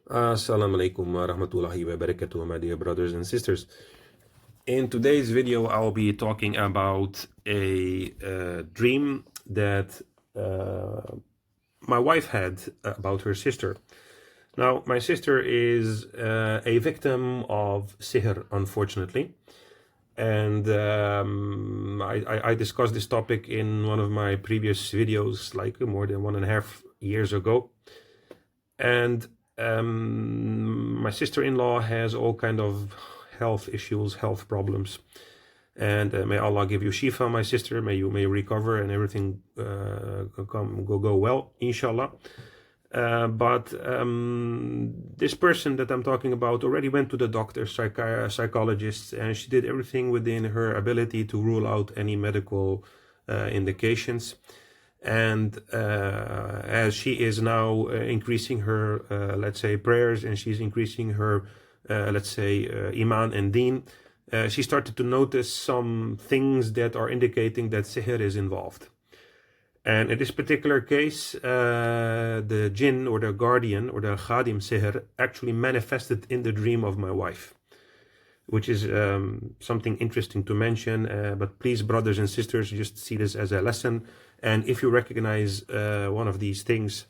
Assalamu alaikum wa rahmatullahi wa barakatuh, my dear brothers and sisters. In today's video, I'll be talking about a dream that my wife had about her sister. Now, my sister is a victim of sihr, unfortunately. And I discussed this topic in one of my previous videos, like more than 1.5 years ago. And my sister-in-law has all kind of health issues, health problems, and may Allah give you shifa, my sister. May you recover and everything go well, inshallah. But this person that I'm talking about already went to the doctor, psychologist, and she did everything within her ability to rule out any medical indications. And as she is now increasing her, let's say, prayers, and she's increasing her, let's say, iman and deen, she started to notice some things that are indicating that sihr is involved. And in this particular case, the Jinn or the guardian or the Ghadim Sihr actually manifested in the dream of my wife, which is something interesting to mention. But please, brothers and sisters, just see this as a lesson. And if you recognize one of these things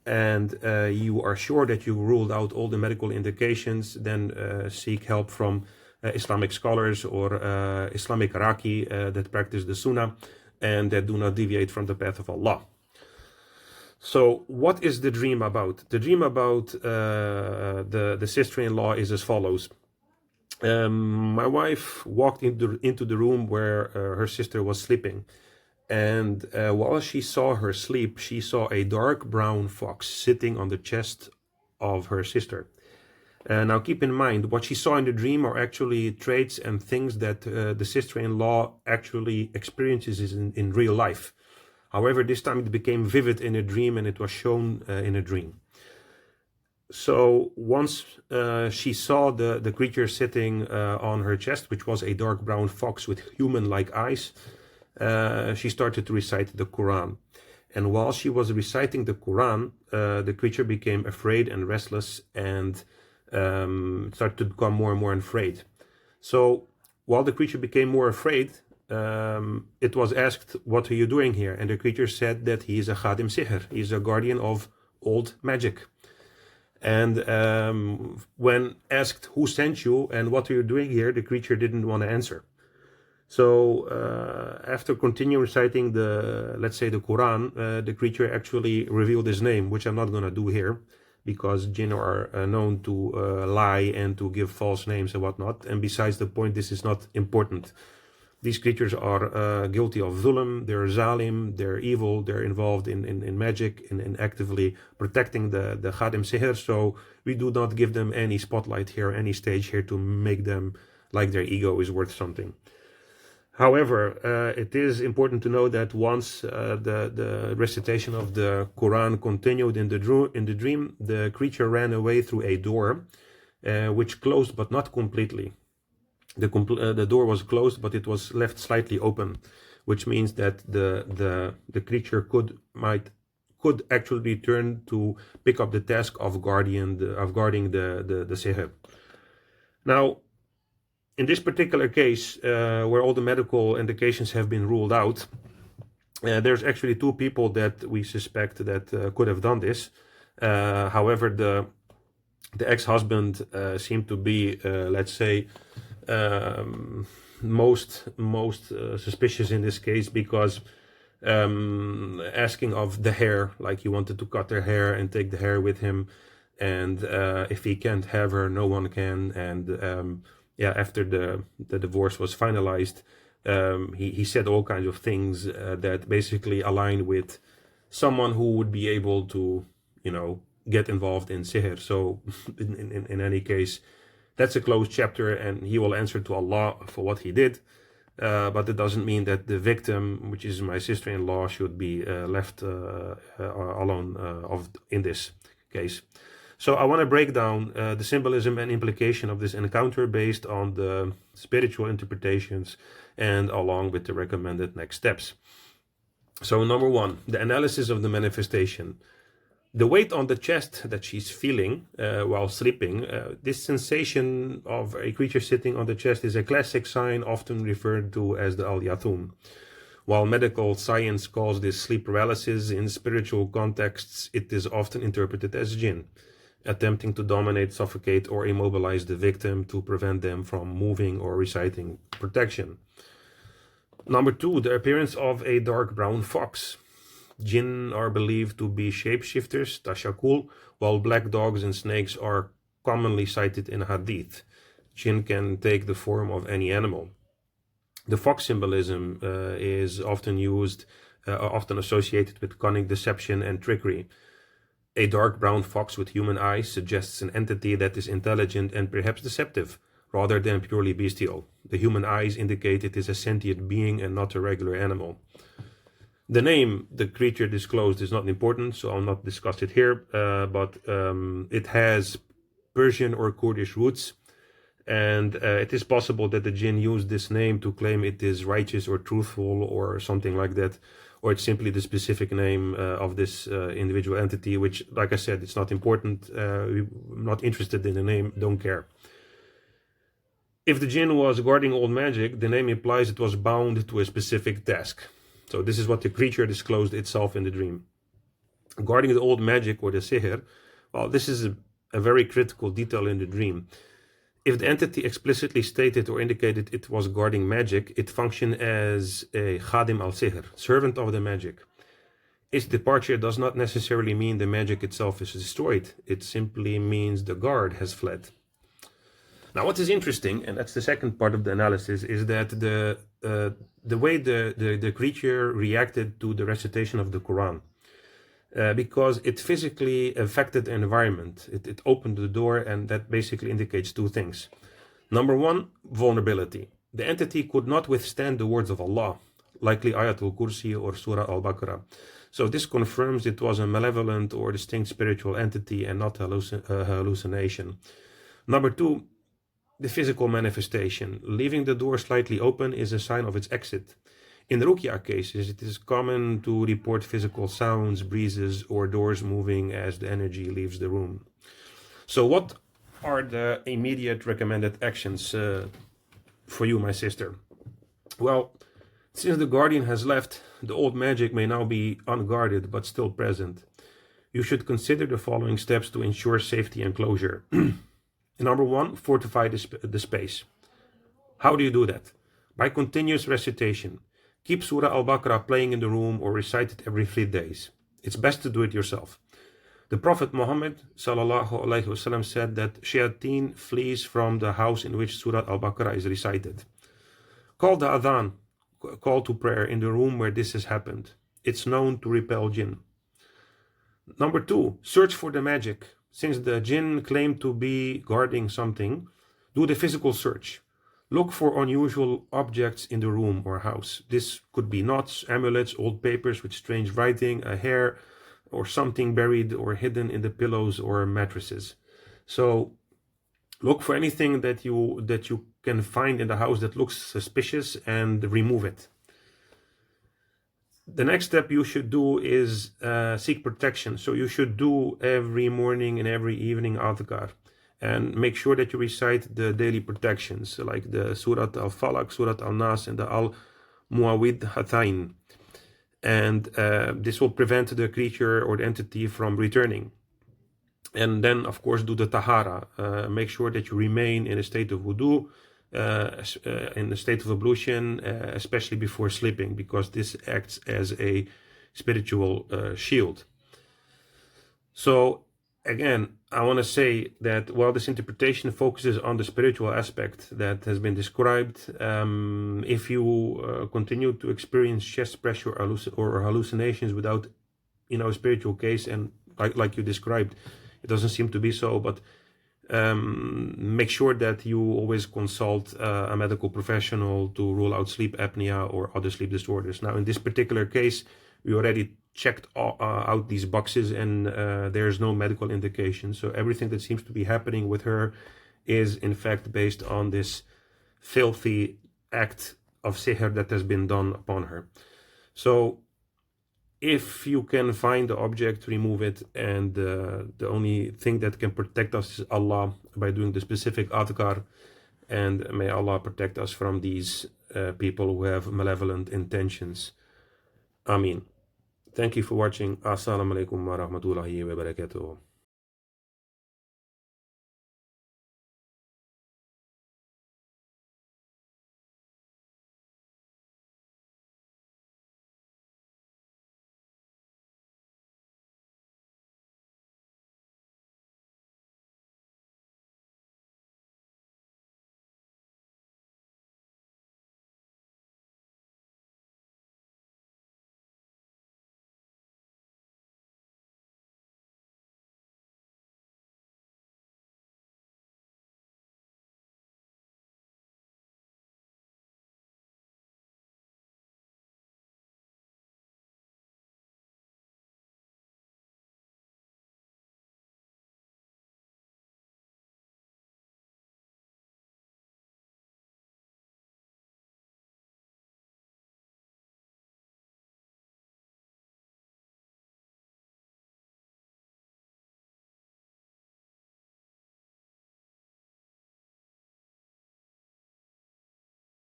and you are sure that you ruled out all the medical indications, then seek help from Islamic scholars or Islamic Raqi that practice the Sunnah and that do not deviate from the path of Allah. So what is the dream about? The dream about the sister-in-law is as follows. My wife walked into the room where her sister was sleeping. And while she saw her sleep, she saw a dark brown fox sitting on the chest of her sister. Now keep in mind, what she saw in the dream are actually traits and things that the sister-in-law actually experiences in real life. However, this time it became vivid in a dream, and it was shown in a dream. So once she saw the creature sitting on her chest, which was a dark brown fox with human-like eyes, she started to recite the Quran. And while she was reciting the Quran, the creature became afraid and restless and started to become more and more afraid. So while the creature became more afraid, it was asked, "What are you doing here?" And the creature said that he is a Ghadim Sihr. He is a guardian of old magic. And when asked, "Who sent you and what are you doing here?" the creature didn't want to answer. So after continuing reciting let's say the Quran, the creature actually revealed his name, which I'm not going to do here, because Jinn are known to lie and to give false names and whatnot. And besides the point, this is not important. These creatures are guilty of zulm, they're zalim, they're evil, they're involved in magic, in actively protecting the Ghadim Sihr. So we do not give them any spotlight here, any stage here to make them like their ego is worth something. However, it is important to know that once the recitation of the Quran continued in the dream, the creature ran away through a door, which closed but not completely. The door was closed, but it was left slightly open, which means that the creature could actually return to pick up the task of guarding the sihr. Now, in this particular case, where all the medical indications have been ruled out, there's actually two people that we suspect that could have done this. However, the ex-husband seemed to be, let's say, most suspicious in this case, because asking of the hair, like he wanted to cut her hair and take the hair with him, and if he can't have her, no one can. And yeah, after the divorce was finalized, he said all kinds of things that basically aligned with someone who would be able to, get involved in sihr. So in any case, that's a closed chapter, and he will answer to Allah for what he did. But it doesn't mean that the victim, which is my sister-in-law, should be left alone in this case. So I want to break down the symbolism and implication of this encounter based on the spiritual interpretations and along with the recommended next steps. So number one, the analysis of the manifestation. The weight on the chest that she's feeling while sleeping, this sensation of a creature sitting on the chest is a classic sign often referred to as the al-yathum. While medical science calls this sleep paralysis, in spiritual contexts it is often interpreted as jinn, attempting to dominate, suffocate, or immobilize the victim to prevent them from moving or reciting protection. Number 2, the appearance of a dark brown fox. Jinn are believed to be shapeshifters, tashakul, while black dogs and snakes are commonly cited in hadith. Jinn can take the form of any animal. The fox symbolism is often associated with cunning, deception, and trickery. A dark brown fox with human eyes suggests an entity that is intelligent and perhaps deceptive, rather than purely bestial. The human eyes indicate it is a sentient being and not a regular animal. The name the creature disclosed is not important, so I'll not discuss it here, but it has Persian or Kurdish roots, and it is possible that the jinn used this name to claim it is righteous or truthful or something like that, or it's simply the specific name of this individual entity, which, like I said, it's not important. I'm not interested in the name, don't care. If the jinn was guarding old magic, the name implies it was bound to a specific task. So this is what the creature disclosed itself in the dream. Guarding the old magic or the sihr, well, this is a very critical detail in the dream. If the entity explicitly stated or indicated it was guarding magic, it functioned as a Ghadim Sihr, servant of the magic. Its departure does not necessarily mean the magic itself is destroyed. It simply means the guard has fled. Now, what is interesting, and that's the second part of the analysis, is that the way the creature reacted to the recitation of the Quran, because it physically affected the environment. It opened the door, and that basically indicates two things. Number 1, vulnerability. The entity could not withstand the words of Allah, likely Ayatul Kursi or Surah Al-Baqarah. So this confirms it was a malevolent or distinct spiritual entity and not a hallucination. Number 2, the physical manifestation. Leaving the door slightly open is a sign of its exit. In Ruqya cases, it is common to report physical sounds, breezes, or doors moving as the energy leaves the room. So what are the immediate recommended actions for you, my sister? Well, since the guardian has left, the old magic may now be unguarded but still present. You should consider the following steps to ensure safety and closure. Number 1, fortify the space. How do you do that? By continuous recitation. Keep Surah Al-Baqarah playing in the room or recite it every 3 days. It's best to do it yourself. The Prophet Muhammad ﷺ said that shayateen flees from the house in which Surah Al-Baqarah is recited. Call the adhan, call to prayer in the room where this has happened. It's known to repel jinn. Number 2, search for the magic. Since the jinn claim to be guarding something, do the physical search. Look for unusual objects in the room or house. This could be knots, amulets, old papers with strange writing, a hair, or something buried or hidden in the pillows or mattresses. So look for anything that you can find in the house that looks suspicious and remove it. The next step you should do is seek protection. So you should do every morning and every evening Adhkar, and make sure that you recite the daily protections like the Surat Al-Falaq, Surat Al-Nas, and the Al-Muawwidhatayn. And this will prevent the creature or the entity from returning. And then, of course, do the Tahara. Make sure that you remain in a state of wudu, in a state of ablution, especially before sleeping, because this acts as a spiritual shield. So again, I want to say that while this interpretation focuses on the spiritual aspect that has been described, if you continue to experience chest pressure or hallucinations without, a spiritual case, and like you described, it doesn't seem to be so, but make sure that you always consult a medical professional to rule out sleep apnea or other sleep disorders. Now, in this particular case, we already checked out these boxes, and there's no medical indication. So everything that seems to be happening with her is in fact based on this filthy act of sihr that has been done upon her. So if you can find the object, remove it, and the only thing that can protect us is Allah by doing the specific adhkar, and may Allah protect us from these people who have malevolent intentions. Ameen. Thank you for watching. Assalamu alaikum wa rahmatullahi wa barakatuh.